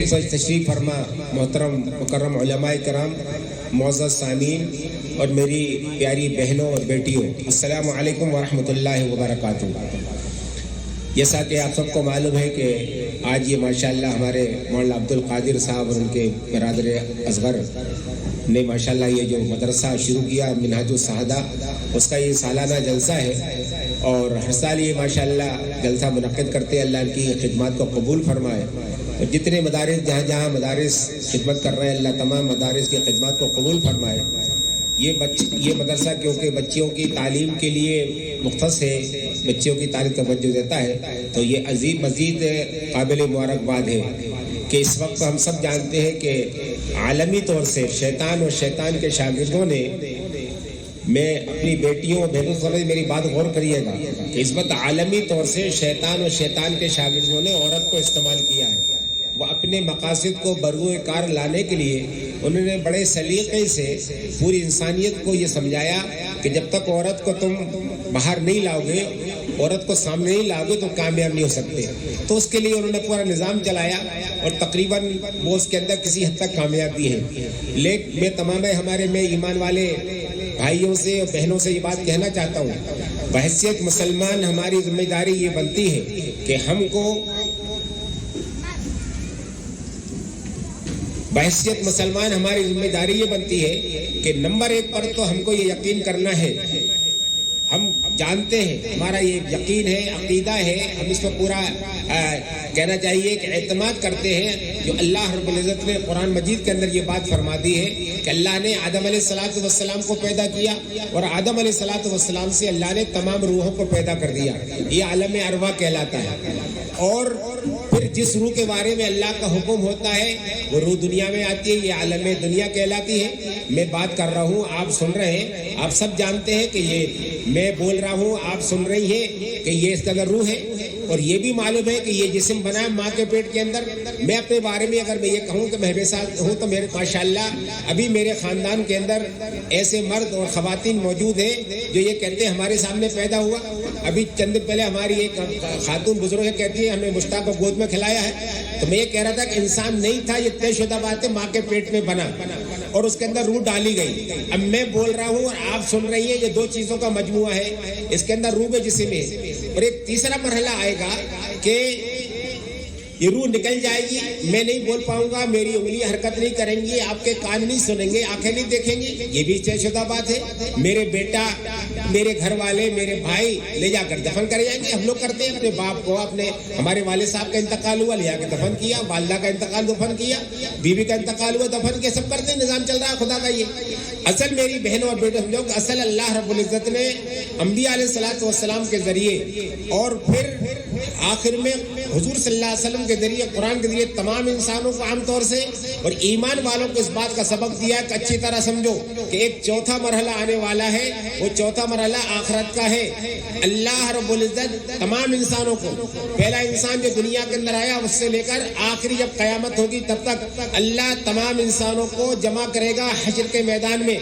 تشریف فرما محترم مکرم علماء کرام، معزز سامعین اور میری پیاری بہنوں اور بیٹیوں، السلام علیکم ورحمۃ اللہ وبرکاتہ۔ جیسا کہ آپ سب کو معلوم ہے کہ آج یہ ماشاءاللہ ہمارے مولانا عبد القادر صاحب اور ان کے برادر اصغر نے ماشاءاللہ یہ جو مدرسہ شروع کیا منہاج السعادہ، اس کا یہ سالانہ جلسہ ہے اور ہر سال یہ ماشاءاللہ جلسہ منعقد کرتے ہیں۔ اللہ ان کی خدمات کو قبول فرمائے اور جتنے مدارس جہاں جہاں مدارس خدمت کر رہے ہیں، اللہ تمام مدارس کی خدمات کو قبول فرمائے۔ یہ مدرسہ کیونکہ بچیوں کی تعلیم کے لیے مختص ہے، بچیوں کی تعلیم توجہ دیتا ہے، تو یہ مزید قابل مبارکباد ہے کہ اس وقت ہم سب جانتے ہیں کہ عالمی طور سے شیطان اور شیطان کے شاگردوں نے، میں اپنی بیٹیوں اور بہنوں سے میری بات غور کریے گا کہ اس وقت عالمی طور سے شیطان اور شیطان کے شاگردوں نے عورت کو استعمال کیا ہے۔ وہ اپنے مقاصد کو بروئے کار لانے کے لیے انہوں نے بڑے سلیقے سے پوری انسانیت کو یہ سمجھایا کہ جب تک عورت کو تم باہر نہیں لاؤ گے، عورت کو سامنے نہیں لاؤ گے تو کامیاب نہیں ہو سکتے۔ تو اس کے لیے انہوں نے پورا نظام چلایا اور تقریباً وہ اس کے اندر کسی حد تک کامیابی ہے۔ لیکن میں تمام ہمارے میں ایمان والے بھائیوں سے اور بہنوں سے یہ بات کہنا چاہتا ہوں، بحیثیت مسلمان ہماری ذمہ داری یہ بنتی ہے کہ ہم کو بحیثیت مسلمان ہماری ذمہ داری یہ بنتی ہے کہ نمبر ایک پر تو ہم کو یہ یقین کرنا ہے، ہم جانتے ہیں، ہمارا یہ یقین ہے، عقیدہ ہے، ہم اس پر پورا کہنا چاہیے کہ اعتماد کرتے ہیں جو اللہ رب العزت نے قرآن مجید کے اندر یہ بات فرما دی ہے کہ اللہ نے آدم علیہ السلام کو پیدا کیا اور آدم علیہ السلام سے اللہ نے تمام روحوں کو پیدا کر دیا۔ یہ عالم ارواح کہلاتا ہے۔ اور پھر جس روح کے بارے میں اللہ کا حکم ہوتا ہے وہ روح دنیا میں آتی ہے، یہ عالم دنیا کہلاتی ہے۔ میں بات کر رہا ہوں، آپ سن رہے ہیں، آپ سب جانتے ہیں کہ یہ میں بول رہا ہوں، آپ سن رہی ہیں کہ یہ اس کا روح ہے، اور یہ بھی معلوم ہے کہ یہ جسم بنا ہے ماں کے پیٹ کے اندر۔ میں اپنے بارے میں اگر میں یہ کہوں کہ میں بے ساتھ ہوں تو میرے ماشاءاللہ ابھی میرے خاندان کے اندر ایسے مرد اور خواتین موجود ہیں جو یہ کہتے ہیں ہمارے سامنے پیدا ہوا۔ ابھی چند دن پہلے ہماری ایک خاتون بزرگ کہتی ہے ہمیں مشتاق کو گود میں کھلایا ہے، تو میں یہ کہہ رہا تھا کہ انسان نہیں تھا، یہ طے شدہ بات ہے، ماں کے پیٹ میں بنا اور اس کے اندر روح ڈالی گئی۔ اب میں بول رہا ہوں اور آپ سن رہی ہیں، یہ دو چیزوں کا مجموعہ ہے، اس کے اندر روح جسم ہے۔ اور ایک تیسرا مرحلہ آئے گا کہ یہ روح نکل جائے گی، میں نہیں بول پاؤں گا، میری انگلی حرکت نہیں کریں گی، آپ کے کان نہیں سنیں گے، آنکھیں نہیں دیکھیں گے، یہ بھی طے شدہ بات ہے۔ میرے بیٹا، میرے گھر والے، میرے بھائی لے جا کر دفن کرے جائیں گے۔ ہم لوگ کرتے ہیں، اپنے باپ کو، ہمارے والد صاحب کا انتقال ہوا، لے جا کے دفن کیا، والدہ کا انتقال دفن کیا، بیوی کا انتقال ہوا دفن کیا، سب کرتے ہیں، نظام چل رہا ہے خدا کا۔ یہ اصل میری بہنوں اور بیٹے سمجھو کہ اصل اللہ رب العزت نے انبیاء علیہ السلام کے ذریعے اور پھر آخر میں حضور صلی اللہ علیہ وسلم کے ذریعے، قرآن کے ذریعے تمام انسانوں کو عام طور سے اور ایمان والوں کو اس بات کا سبق دیا کہ اچھی طرح سمجھو کہ ایک چوتھا مرحلہ آنے والا ہے، وہ چوتھا مرحلہ آخرت کا ہے۔ اللہ رب العزت تمام انسانوں کو، پہلا انسان جو دنیا کے اندر آیا اس سے لے کر آخری جب قیامت ہوگی تب تک اللہ تمام انسانوں کو جمع کرے گا حشر کے میدان میں،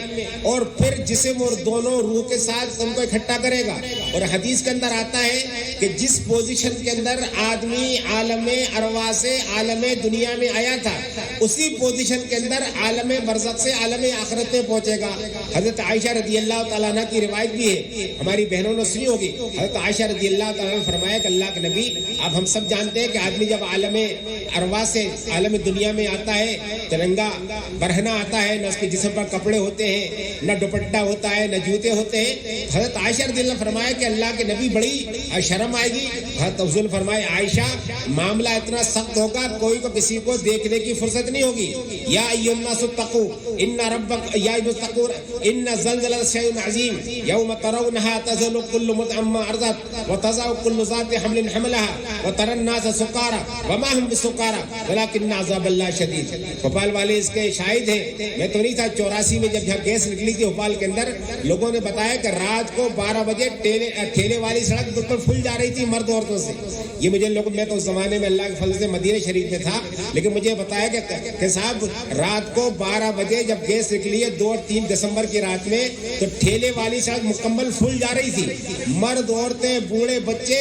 اور پھر جسم اور دونوں روح کے ساتھ ان کو اکٹھا کرے گا۔ اور حدیث کے اندر آتا ہے کہ جس پوزیشن کے اندر آدمی عالم ارواح سے عالم دنیا میں آیا تھا، اسی پوزیشن کے اندر عالم برزخ سے عالم آخرت میں پہنچے گا۔ حضرت عائشہ رضی اللہ تعالیٰ عنہ کی روایت بھی ہے، ہماری بہنوں نے سنی ہوگی، حضرت عائشہ رضی اللہ تعالیٰ نے فرمایا کہ اللہ کے نبی، اب ہم سب جانتے ہیں کہ آدمی جب عالم ارواح سے عالم دنیا میں آتا ہے، ترنگا برہنہ آتا ہے، نہ اس کے جسم پر کپڑے ہوتے ہیں، نہ دوپٹہ ہوتا ہے، نہ جوتے ہوتے ہیں۔ حضرت عائشہ رضی اللہ فرمایا کہ اللہ کے نبی بڑی شرم آئے گی۔ حضرت حضور فرمائے عائشہ معاملہ اتنا سخت ہوگا کوئی کو کسی کو دیکھنے کی فرصت نہیں ہوگی۔ یا ایھا الناس اتقوا ان ربک یا اتقوا ان زلزلۃ الشیء عظیم یوم ترونها تذل كل مرضعة ارضعت وتضع كل ذات حمل حملها وترى الناس سکارى وما هم بسکارى ولكن عذاب الله شدید۔ بھوپال والے اس کے شاہد ہیں، میں تو نہیں تھا، 84 میں جب گیس نکلی تھی بھوپال کے اندر، لوگوں نے بتایا کہ رات کو 12 بجے ٹھیلے والی سڑک بالکل پھل جا رہی تھی مرد عورتوں سے۔ یہ مجھے لوگ، میں تو اس زمانے میں اللہ کے فضل سے مدینہ شریف میں تھا، لیکن مجھے بتایا کہ صاحب رات کو 12 بجے جب گیس نکلی ہے 2 اور 3 دسمبر کی رات میں، تو ٹھیلے والی سڑک مکمل پھل جا رہی تھی، مرد عورتیں بوڑھے بچے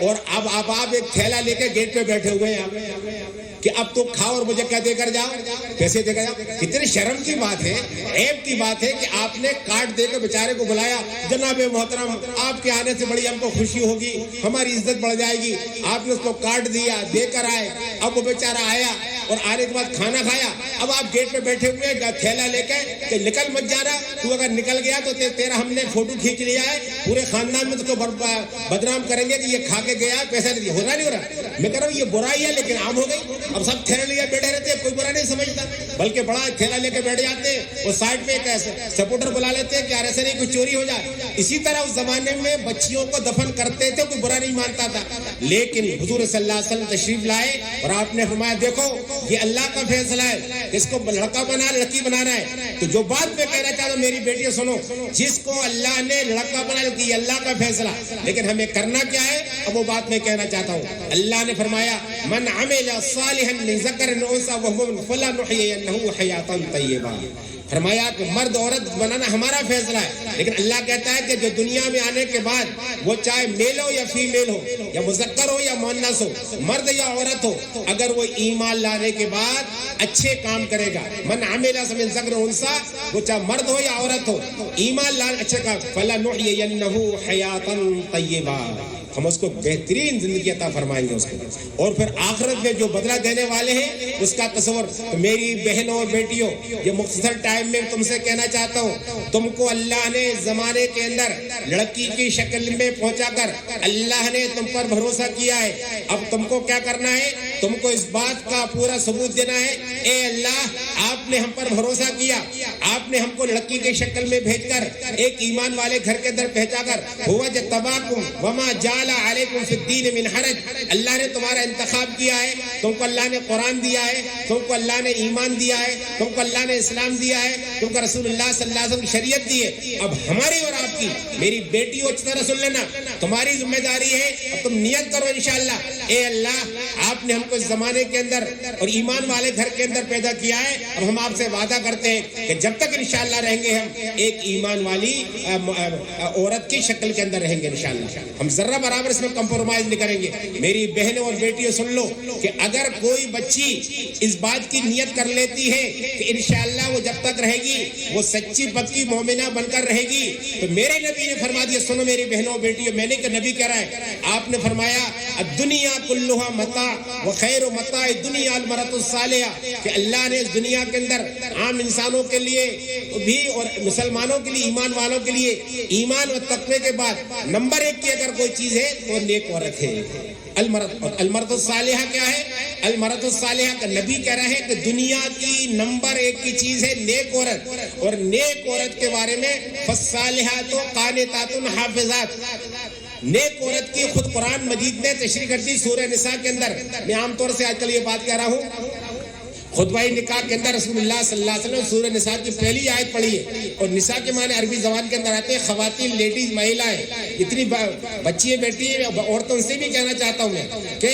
اور اب آپ ایک تھیلا لے کے گیٹ پہ بیٹھے ہوئے ہیں کہ اب تو کھاؤ اور مجھے کیا دے کر جاؤ، پیسے دے کر جاؤ. کتنے شرم کی بات ہے، عیب کی بات ہے کہ آپ نے کارڈ دے کے بیچارے کو بلایا، جناب محترم آپ کے آنے سے بڑی ہم کو خوشی ہوگی، ہماری عزت بڑھ جائے گی. آپ نے اس کو کارڈ دیا، دے کر آئے. اب وہ بیچارہ آیا اور آنے کے بعد کھانا کھایا. اب آپ گیٹ پہ بیٹھے ہوئے تھیلا لے کے کہ نکل مت جانا، تو اگر نکل گیا تو تیرا ہم نے فوٹو کھینچ لیا ہے، پورے خاندان میں تو بدنام کریں گے کہ یہ کھا کے گیا، پیسہ نہیں دیا. ہونا نہیں ہو رہا. میں کہہ رہا ہوں یہ برائی ہے لیکن عام ہو گئی. اب سب تھیلا لے بیٹھے رہتے ہیں، کوئی برا نہیں سمجھتا، بلکہ بڑا تھیلا لے کے بیٹھ جاتے ہیں اور سائڈ پہ ایک سپورٹر بلا لیتے ہیں کہ یار ایسے نہیں کوئی چوری ہو جائے. اسی طرح اس زمانے میں بچیوں کو دفن کرتے تھے، کوئی برا نہیں مانتا تھا. لیکن حضور صلی اللہ علیہ وسلم تشریف لائے اور آپ نے فرمایا دیکھو یہ اللہ کا فیصلہ ہے، اس کو لڑکا بنا لڑکی بنانا ہے. تو جو بات میں کہنا چاہتا ہوں میری بیٹیوں سنو، جس کو اللہ نے لڑکا بنا لڑکی، اللہ کا فیصلہ، لیکن ہمیں کرنا کیا ہے. اب وہ بات میں کہنا چاہتا ہوں. اللہ نے فرمایا من عمل صالحا من ذکر او انثى وهو مؤمن فلنحيينه حیاتا طیبہ. فرمایا کہ مرد عورت بنانا ہمارا فیصلہ ہے، لیکن اللہ کہتا ہے کہ جو دنیا میں آنے کے بعد وہ چاہے میل ہو یا فیمیل ہو، یا مذکر ہو یا مؤنث ہو، مرد یا عورت ہو، اگر وہ ایمان لانے کے بعد اچھے کام کرے گا، من عمل من ذکر او انثى، وہ چاہے مرد ہو یا عورت ہو، ایمان لانے اچھے کام، فلنحيينه حیاتا طیبہ، ہم اس کو بہترین زندگی عطا فرمائیں گے اس کو. اور پھر آخرت میں جو بدلہ دینے والے ہیں اس کا تصور. میری بہنوں اور بیٹیوں، یہ مختصر ٹائم میں تم سے کہنا چاہتا ہوں، تم کو اللہ نے زمانے کے اندر لڑکی کی شکل میں پہنچا کر اللہ نے تم پر بھروسہ کیا ہے. اب تم کو کیا کرنا ہے؟ تم کو اس بات کا پورا ثبوت دینا ہے، اے اللہ آپ نے ہم پر بھروسہ کیا، آپ نے ہم کو لڑکی کی شکل میں بھیج کر ایک ایمان والے گھر کے اندر پہنچا کر، ہوا جتباکم وما جعل علیکم فی الدین من حرج، اللہ نے تمہارا انتخاب کیا ہے، تم کو اللہ نے قرآن دیا ہے، تم کو اللہ نے ایمان دیا ہے، تم کو اللہ نے اسلام دیا ہے، تم کو رسول اللہ صلی اللہ علیہ وسلم کی شریعت دی ہے. اب ہماری اور آپ کی، میری بیٹی اچھی طرح سن لینا، تمہاری ذمہ داری ہے، اب تم نیت کرو انشاءاللہ، اے اللہ آپ نے ہم کو اس زمانے کے اندر اور ایمان والے گھر کے اندر پیدا کیا ہے، اب ہم آپ سے وعدہ کرتے ہیں کہ جب تک انشاءاللہ رہیں گے ہم ایک ایمان والی عورت کی شکل کے اندر رہیں گے انشاءاللہ، ہم ذرہ برابر اس میں کمپرومائز نہیں کریں گے. میری بہنوں اور بیٹیوں سن لو کہ اگر کوئی بچی اس بات کی نیت کر لیتی ہے کہ انشاءاللہ وہ جب تک رہے گی وہ سچی پکی مومنہ بن کر رہے گی، تو میرے نبی نے فرما دیا، سنو میری بہنوں اور بیٹیوں، میں نے کہ نبی کہہ رہا ہے، آپ نے فرمایا الدنیا کلھا متاع وخیر متاع الدنیا المرأۃ الصالحہ، کہ اللہ نے اس دنیا کے اندر عام انسانوں کے لیے بھی اور مسلمانوں کے لیے، ایمان والوں کے لیے، ایمان و تقوی کے بعد نمبر 1 کی اگر کوئی چیز ہے تو نیک عورت ہے. المرأۃ الصالحہ کیا ہے؟ المرأۃ الصالحہ کا نبی کہہ رہے ہیں کہ دنیا کی نمبر 1 کی چیز ہے نیک عورت. اور نیک عورت کے بارے میں فالصالحات قانتات حافظات، نیک عورت کی خود قرآن مجید نے تشریح کر دی سورہ نساء کے اندر. میں عام طور سے آج کل یہ بات کہہ رہا ہوں، خطبہ نکاح کے اندر رسول اللہ صلی اللہ علیہ وسلم سورہ نساء کی پہلی آیت پڑھی ہے، اور نساء کے معنی عربی زبان کے اندر آتے ہیں خواتین، لیڈیز، مہیلائیں. اتنی بچیاں بیٹی ہیں، عورتوں سے بھی کہنا چاہتا ہوں میں کہ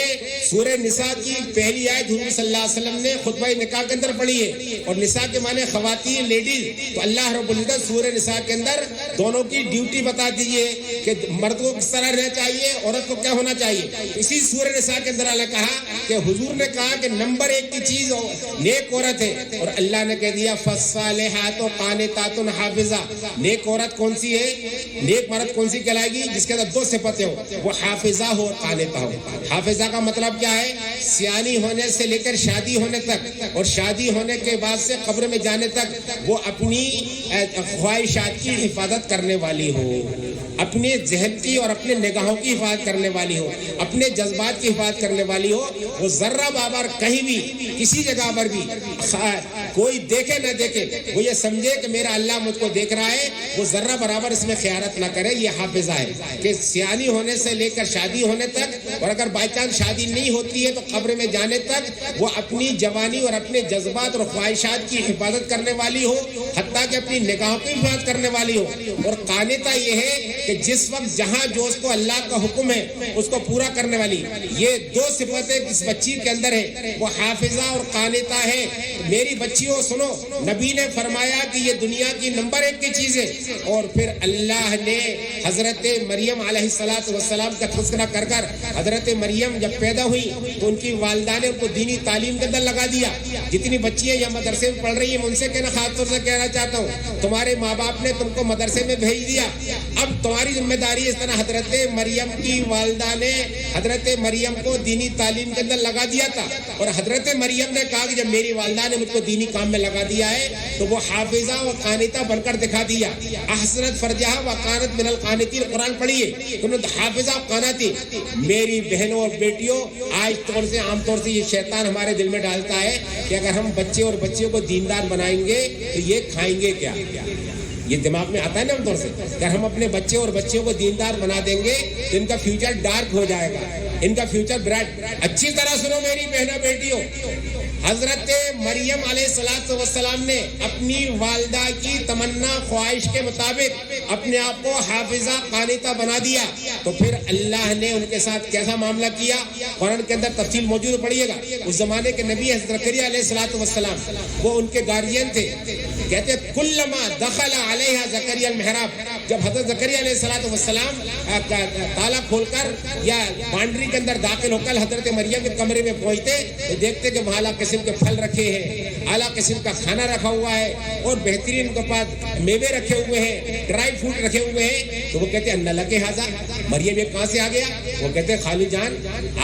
سورہ نساء کی پہلی آیت حضور صلی اللہ علیہ وسلم نے خطبہ نکاح کے اندر پڑھی ہے، اور نساء کے معنی خواتین، لیڈیز. تو اللہ رب العزت سورہ نساء کے اندر دونوں کی ڈیوٹی بتا دیجئے کہ مرد کو کس طرح رہنا چاہیے، عورت کو کیا ہونا چاہیے. اسی سورہ نساء کے اندر اللہ کہا کہ حضور نے کہا کہ نمبر 1 کی چیز نیک عورت ہے، اور اللہ نے کہہ دیا فالصالحات قانتات حافظہ. نیک عورت کون سی ہے؟ نیک مرد کون سی کہلائے گی؟ جس کے اندر 2 صفتیں ہو، وہ حافظہ ہو اور قانتہ ہو. حافظہ کا مطلب کیا ہے؟ سیانی ہونے سے لے کر شادی ہونے تک، اور شادی ہونے کے بعد سے قبر میں جانے تک وہ اپنی خواہشات کی حفاظت کرنے والی ہو، اپنے ذہن کی اور اپنے نگاہوں کی حفاظت کرنے والی ہو، اپنے جذبات کی حفاظت کرنے والی ہو. وہ ذرہ بابر کہیں بھی کسی جگہ پر بھی کوئی دیکھے نہ دیکھے، وہ یہ سمجھے کہ میرا اللہ مجھ کو دیکھ رہا ہے، وہ ذرہ برابر اس میں خیانت نہ کرے. یہ حافظہ ہے کہ سیانی ہونے سے لے کر شادی ہونے تک، اور اگر بائی چانس شادی نہیں ہوتی ہے تو قبر میں جانے تک وہ اپنی جوانی اور اپنے جذبات اور خواہشات کی حفاظت کرنے والی ہو، حتیٰ کہ اپنی نگاہوں کی حفاظت کرنے والی ہو. اور قانتہ یہ ہے کہ جس وقت جہاں جو اس کو اللہ کا حکم ہے اس کو پورا کرنے والی. یہ دو صفتیں اس بچی کے اندر ہے, وہ حافظہ اور قانتہ ہے. میری بچیوں سنو, نبی نے فرمایا کہ یہ دنیا کی نمبر 1 کی چیز ہے. اور پھر اللہ نے حضرت مریم علیہ السلام کا تذکرہ کر کر حضرت مریم جب پیدا ہوئی تو ان کی والدہ نے ان کو دینی تعلیم کے اندر لگا دیا. جتنی بچیاں یا مدرسے میں پڑھ رہی ہیں, ان سے کہنا خاص طور سے کہنا چاہتا ہوں, تمہارے ماں باپ نے تم کو مدرسے میں بھیج دیا, اب تمہاری ذمہ داری ہے. اس طرح حضرت مریم کی والدہ نے حضرت مریم کو دینی تعلیم کے اندر لگا دیا تھا, اور حضرت مریم نے کہا کہ جب میری والدہ نے مجھ کو دینی کام میں لگا دیا ہے تو وہ حافظہ و قانتہ بن کر دکھا دیا. احسنت فرجہ و قانت من القانتین, قرآن پڑھیے, انہوں نے حافظہ و قانتی. میری بہنوں اور بیٹیوں, آج طور سے عام طور سے یہ شیطان ہمارے دل میں ڈالتا ہے کہ اگر ہم بچے اور بچیوں کو دیندار بنائیں گے تو یہ کھائیں گے کیا. یہ دماغ میں آتا ہے نا عام طور سے, اگر ہم اپنے بچے اور بچیوں کو دیندار بنا دیں گے تو ان کا فیوچر ڈارک ہو جائے گا, ان کا فیوچر برائٹ. اچھی طرح سنو میری بہنوں بیٹیوں, حضرت مریم علیہ السلام نے اپنی والدہ کی تمنا خواہش کے مطابق اپنے آپ کو حافظہ قانتہ بنا دیا. تو پھر اللہ نے ان کے ساتھ کیسا معاملہ کیا, قرآن کے اندر تفصیل موجود پڑھیے گا. اس زمانے کے نبی حضرت زکریا علیہ السلام, وہ ان کے گارجین تھے. کہتے کلما دخل علیہ زکریا المحراب, جب حضرت زکریا علیہ السلام تالا کھول کر یا بانڈری کے اندر داخل ہو کر حضرت مریم کے کمرے میں پہنچتے تو دیکھتے کہ وہاں قسم کے پھل رکھے ہیں, اعلیٰ قسم کا کھانا رکھا ہوا ہے, اور بہترین کے پاس میوے رکھے ہوئے ہیں, ڈرائی فروٹ رکھے ہوئے ہیں. تو وہ کہتے ہیں انا لک ھذا, مریم یہ کہاں سے آ گیا. وہ کہتے ہیں خالی جان,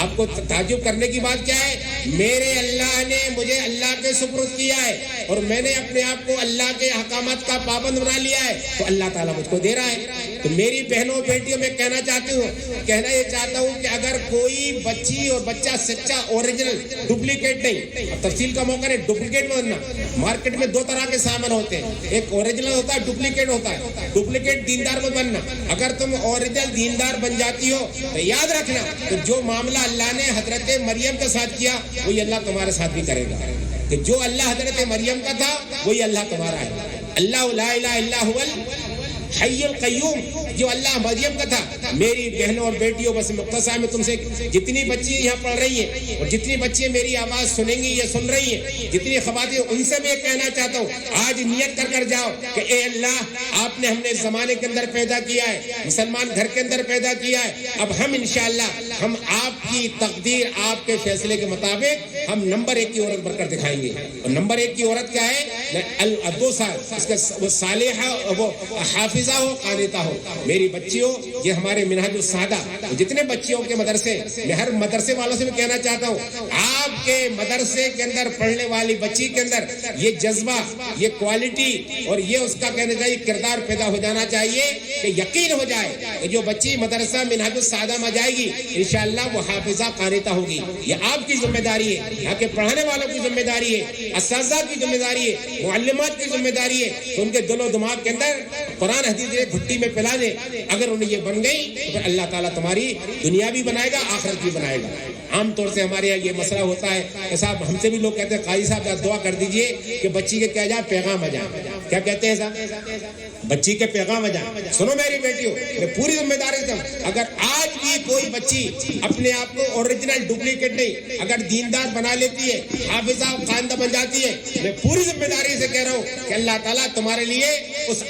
آپ کو تعجب کرنے کی بات کیا ہے, میرے اللہ نے مجھے اللہ کے سپرد کیا ہے اور میں نے اپنے آپ کو اللہ کے احکامات کا پابند بنا لیا ہے, تو اللہ تعالیٰ مجھ کو دے رہا ہے. تو میری بہنوں بیٹیوں میں کہنا یہ چاہتا ہوں کہ اگر کوئی بچی اور بچہ سچا اوریجنل ڈپلیکیٹ نہیں, اب تفصیل کا موقع نہیں, ڈپلیکیٹ بننا. مارکیٹ میں 2 طرح کے سامان ہوتے ہیں, ایک اوریجنل ہوتا ہے, ڈپلیکیٹ ہوتا ہے. ڈپلیکیٹ دیندار میں بننا. اگر تم اوریجنل دیندار بن جاتی ہو تو یاد رکھنا کہ جو معاملہ اللہ نے حضرت مریم کے ساتھ کیا وہی اللہ تمہارے ساتھ بھی کرے گا. کہ جو اللہ حضرت مریم کا تھا وہی اللہ تمہارا ہے. اللہ لا الہ الا هو الحی القیوم, جو اللہ مریم کا تھا. میری بہنوں اور بیٹیوں, بس مختصر میں تم سے جتنی بچی یہاں پڑھ رہی ہیں اور جتنی بچی میری آواز سنیں گی یا سن رہی ہیں, جتنی خواتین, ان سے میں کہنا چاہتا ہوں آج نیت کر جاؤ کہ اے اللہ, آپ نے ہم نے اس زمانے کے اندر پیدا کیا ہے, مسلمان گھر کے اندر پیدا کیا ہے. اب ہم انشاءاللہ ہم آپ کی تقدیر, آپ کے فیصلے کے مطابق ہم نمبر 1 کی عورت بن کر دکھائیں گے. اور نمبر 1 کی عورت کیا ہے, 2 سال اس کا وہ صالحہ, وہ حافظہ ہو, قانتہ ہو. میری بچیوں, یہ ہمارے منہاج السعادہ جتنے بچیوں کے مدرسے, میں ہر مدرسے والوں سے بھی کہنا چاہتا ہوں آپ کے مدرسے کے اندر پڑھنے والی بچی کے اندر یہ جذبہ, یہ کوالٹی اور یہ اس کا کہنا چاہیے کردار پیدا ہو جانا چاہیے کہ یقین ہو جائے کہ جو بچی مدرسہ منہاج السعادہ میں جائے گی انشاءاللہ وہ حافظہ قانتہ ہوگی. یہ آپ کی ذمہ داری ہے, یہاں کے پڑھانے والوں کی ذمہ داری ہے, اساتذہ کی ذمہ داری ہے, معلمات کی ذمہ داری ہے. تو ان کے دل و دماغ کے اندر قرآن حدیث گھٹی میں پلا دے. اگر انہیں یہ بن گئی تو پھر اللہ تعالیٰ تمہاری دنیا بھی بنائے گا, آخرت بھی بنائے گا. عام طور سے ہمارے یہاں یہ مسئلہ ہوتا ہے کہ صاحب, ہم سے بھی لوگ کہتے ہیں قاضی صاحب دعا کر دیجئے کہ بچی کے کیا جائے پیغام آ جائے. کیا کہتے ہیں صاحب, بچی کے پیغام آ جائے. سنو میری بیٹیوں, میں پوری ذمہ داری سے, اگر آج بھی کوئی بچی اپنے آپ کو اوریجنل ڈپلیکیٹ نہیں, اگر دیندار بنا لیتی ہے, حافظہ قانتہ بن جاتی ہے, میں پوری ذمہ داری سے کہہ رہا ہوں کہ اللہ تعالیٰ تمہارے لیے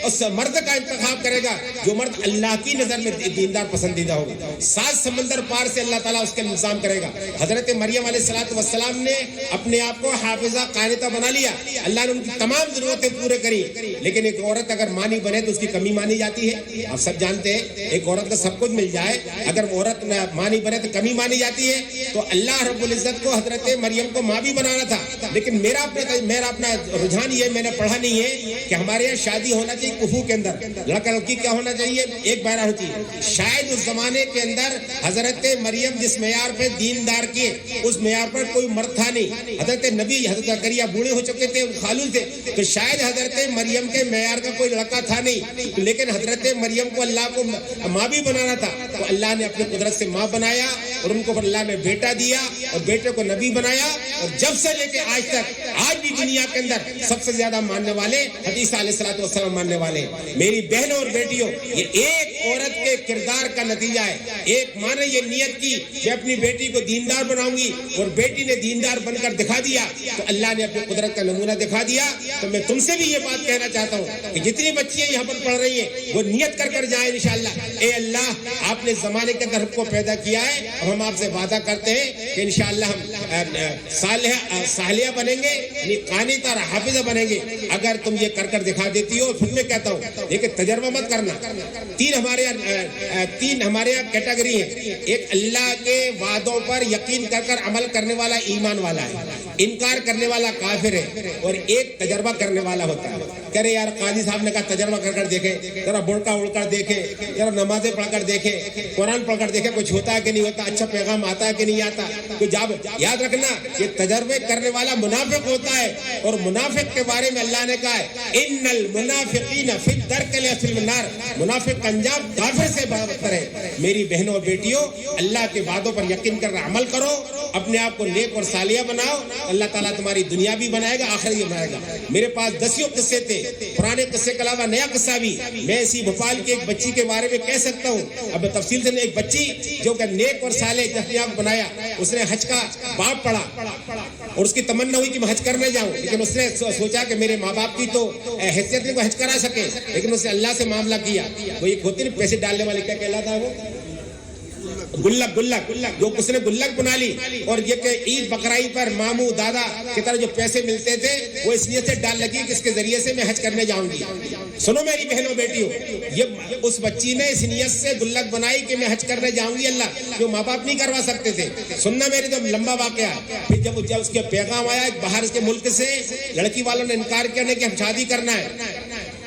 اس مرد کا انتخاب کرے گا جو مرد اللہ کی نظر میں دیندار پسندیدہ ہوگا. 7 سمندر پار سے اللہ تعالیٰ اس کے انتظام کرے گا. حضرت مریم علیہ السلام نے اپنے آپ کو حافظہ قانتہ بنا لیا, اللہ نے ان کی تمام ضرورتیں پورے کری. لیکن ایک عورت اگر مانی بنے تو اس کی کمی مانی جاتی ہے. آپ سب جانتے ہیں ایک عورت کو سب کچھ مل جائے, اگر عورت مانی بنے تو کمی مانی جاتی ہے. تو اللہ رب العزت کو حضرت مریم کو ماں بھی بنانا تھا. لیکن میرا اپنا رجحان یہ, میں نے پڑھا نہیں ہے کہ ہمارے یہاں شادی ہونا چاہیے کفو کے اندر, لڑکا لڑکی کیا ہونا چاہیے, ایک بارہ ہوتی ہے. شاید اس زمانے کے اندر حضرت مریم جس معیار پہ دیندار کیے اس معیار پر کوئی مرد تھا نہیں. حضرت نبی حضرت زکریا بوڑھے ہو چکے تھے, خالو تھے, تو شاید حضرت مریم کے معیار کا کوئی لڑکا تھا نہیں, لیکن حضرت مریم کو اللہ کو ماں بھی بنانا تھا, تو اللہ نے اپنی قدرت سے ماں بنایا اور ان کو اللہ نے بیٹا دیا اور بیٹے کو نبی بنایا. اور جب سے لے کے آج تک, آج بھی دنیا کے اندر سب سے زیادہ ماننے والے حدیث علیہ الصلوۃ والسلام ماننے والے. میری بہنوں اور بیٹیوں, یہ ایک عورت کے کردار کا نتیجہ ہے. ایک ماں نے یہ نیت کی کہ اپنی بیٹی کو دیندار بناؤں گی, اور بیٹی نے دیندار بن کر دکھا دیا, تو اللہ نے اپنی قدرت کا نمونہ دکھا دیا. تو میں تم سے بھی یہ بات کہنا چاہتا ہوں کہ جتنی بچیاں یہاں پر پڑھ رہی ہیں وہ نیت کر جائیں انشاءاللہ. اے اللہ, آپ نے زمانے کے اندر ہم کو پیدا کیا ہے, اور ہم آپ سے وعدہ کرتے ہیں کہ انشاءاللہ ہم صالحہ بنیں گے, یعنی قانت اور حافظہ بنیں گے اگر تم یہ کر دکھا دیتی ہو. پھر میں کہتا ہوں لیکن تجربہ مت کرنا. تین ہمارے یہاں کیٹیگری ہیں. ایک اللہ کے وعدوں پر یقین کر عمل کرنے والا ایمان والا ہے, انکار کرنے والا کافر ہے, اور ایک تجربہ کرنے والا ہوتا ہے. کہہ رہے یار قاضی صاحب نے کہا تجربہ کر دیکھے, ذرا بڑکا اڑ کر دیکھے, ذرا نمازیں پڑھ کر دیکھے, قرآن پڑھ کر دیکھے, کچھ ہوتا ہے کہ نہیں ہوتا, اچھا پیغام آتا ہے کہ نہیں آتا. تو جب یاد رکھنا یہ تجربے کرنے والا منافق ہوتا ہے, اور منافق کے بارے میں اللہ نے کہا ہے ان المنافقین فی الدرک الاسفل من النار, منافق کا انجام کافر سے بدتر ہے. میری بہنوں اور بیٹیوں, اللہ کے وعدوں پر یقین کر عمل کرو, اپنے آپ کو نیک اور صالحہ بناؤ. اللہ تعالیٰ تمہاری دنیا بھی بنائے گا, آخرت بھی بنائے گا. میرے پاس 10 قصے تھے, پرانے قصے کے علاوہ نیا قصہ بھی. میں اسی بھوپال کی ایک بچی کے بارے میں کہہ سکتا ہوں. اب تفصیل سے ایک بچی جو کہ نیک اور صالح اپنے آپ بنایا, اس نے حج کا باب پڑھا اور اس کی تمنا ہوئی کہ میں حج کرنے جاؤں, لیکن اس نے سوچا کہ میرے ماں باپ کی تو حیثیت نہیں کو حج کرا سکے, لیکن اس نے اللہ سے معاملہ کیا. وہ ایک ہوتی نہیں پیسے ڈالنے والے, کیا کہلاتا ہے وہ, گلک. جو اس نے گلک بنا لی, اور یہ کہ عید بقرعید پر ماموں دادا کی طرح جو پیسے ملتے تھے وہ اس نیت سے ڈال لگی کہ اس کے ذریعے سے میں حج کرنے جاؤں گی. سنو میری بہنوں بیٹیوں, یہ اس بچی نے اس نیت سے گلک بنائی کہ میں حج کرنے جاؤں گی اللہ, جو ماں باپ نہیں کروا سکتے تھے. سننا میری تو لمبا واقعہ. پھر جب اس کے پیغام آیا باہر کے ملک سے, لڑکی والوں نے انکار کیا کہ ہم شادی کرنا ہے.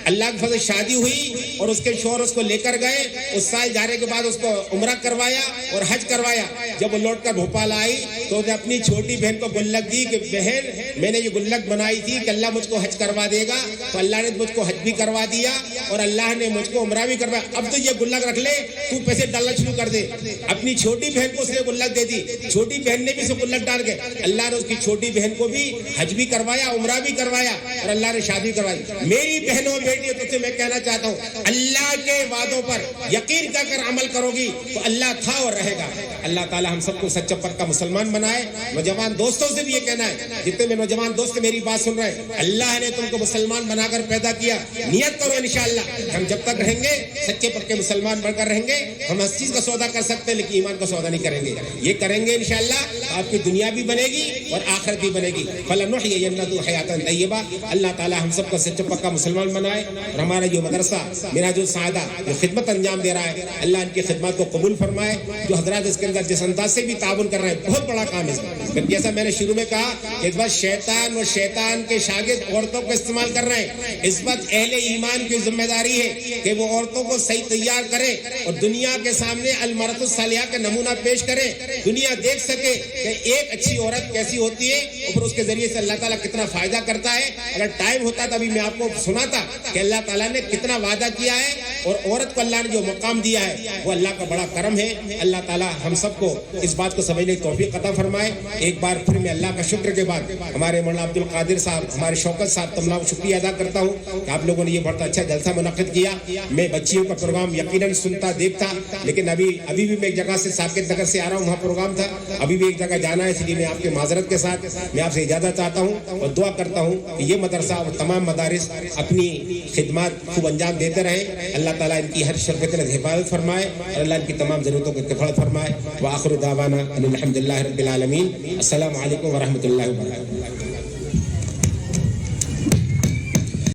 اللہ کے فضل شادی ہوئی اور اس کے شوہر اس کو لے کر گئے. اس سال جانے کے بعد اس کو عمرہ کروایا اور حج کروایا. جب وہ لوٹ کر بھوپال آئی تو نے اپنی چھوٹی بہن کو گلک دی کہ بہن میں نے یہ گلک بنائی تھی کہ اللہ مجھ کو حج کروا دے گا, تو اللہ نے مجھ کو حج بھی کروا دیا اور اللہ نے مجھ کو عمرہ بھی کروایا. اب تو یہ گلک رکھ لے, تو پیسے ڈالنا شروع کر دے. اپنی چھوٹی بہن کو اس نے گلک دے دی. چھوٹی بہن نے بھی اسے گلک ڈال کے اللہ نے اس کی چھوٹی بہن کو بھی حج بھی کروایا, عمرہ بھی کروایا, اور اللہ نے شادی کروائی. میری بہنوں تو سے میں کہنا چاہتا ہوں اللہ کے وعدوں پر یقین کر عمل کرو گی تو اللہ تھا اور رہے گا. اللہ تعالی ہم سب کو سچا پکا مسلمان بنائے. نوجوان دوستوں سے بھی یہ کہنا ہے, جتنے میں نوجوان دوست میری بات سن رہے ہیں, اللہ نے تم کو مسلمان بنا کر پیدا کیا, نیت کرو انشاءاللہ ہم جب تک رہیں گے سچے پکے مسلمان بن کر رہیں گے. ہم ہر چیز کا سودا کر سکتے ہیں لیکن ایمان کا سودا نہیں کریں گے. یہ کریں گے انشاءاللہ آپ کی دنیا بھی بنے گی اور آخرت بھی بنے گی. فلنحیینہ حیاتا طیبہ. اللہ تعالی ہم سب کو سچا پکا مسلمان بنائے, اور ہمارا جو مدرسہ منہاج السعادہ جو خدمت انجام دے رہا ہے اللہ ان کی خدمات کو قبول فرمائے. جو حضرات اس کے اندر جس انداز سے بھی تعاون کر رہے ہیں بہت بڑا کام ہے. جیسا میں نے شروع میں کہا کہ اس وقت شیطان اور شیطان کے شاگرد عورتوں کو استعمال کر رہے ہیں. اس وقت اہل ایمان کی ذمہ داری ہے کہ وہ عورتوں کو صحیح تیار کرے اور دنیا کے سامنے المرأۃ الصالحہ کا نمونہ پیش کرے, دنیا دیکھ سکے کہ ایک اچھی عورت کیسی ہوتی ہے اور پھر اس کے ذریعے سے اللہ تعالیٰ کتنا فائدہ کرتا ہے. اگر ٹائم ہوتا تو ابھی میں آپ کو سناتا کہ اللہ تعالیٰ نے کتنا وعدہ کیا ہے اور عورت کو اللہ نے جو مقام دیا ہے وہ اللہ کا بڑا کرم ہے. اللہ تعالیٰ ہم سب کو اس بات کو سمجھنے کی توفیق عطا فرمائے. ایک بار پھر میں اللہ کا شکر کے بعد ہمارے مولانا عبد القادر صاحب, ہمارے شوکت صاحب تمام شکریہ ادا کرتا ہوں کہ آپ لوگوں نے یہ بہت اچھا جلسہ منعقد کیا. میں بچیوں کا پروگرام یقیناً سنتا دیکھتا, لیکن ابھی بھی میں ایک جگہ سے ساکت نگر سے آ رہا ہوں, وہاں پروگرام تھا, ابھی بھی ایک جگہ جانا ہے, اس لیے میں آپ کے معذرت کے ساتھ میں آپ سے اجازت چاہتا ہوں اور دعا کرتا ہوں کہ یہ مدرسہ اور تمام مدارس اپنی خدمات خوب انجام دیتے رہیں. اللہ تعالیٰ ان کی ہر شرکت حفاظت فرمائے اور اللہ ان کی تمام ضرورتوں کو کفالت فرمائے. وآخر دعوانا ان الحمد للہ رب العالمین. السلام علیکم ورحمۃ اللہ وبرکاتہ.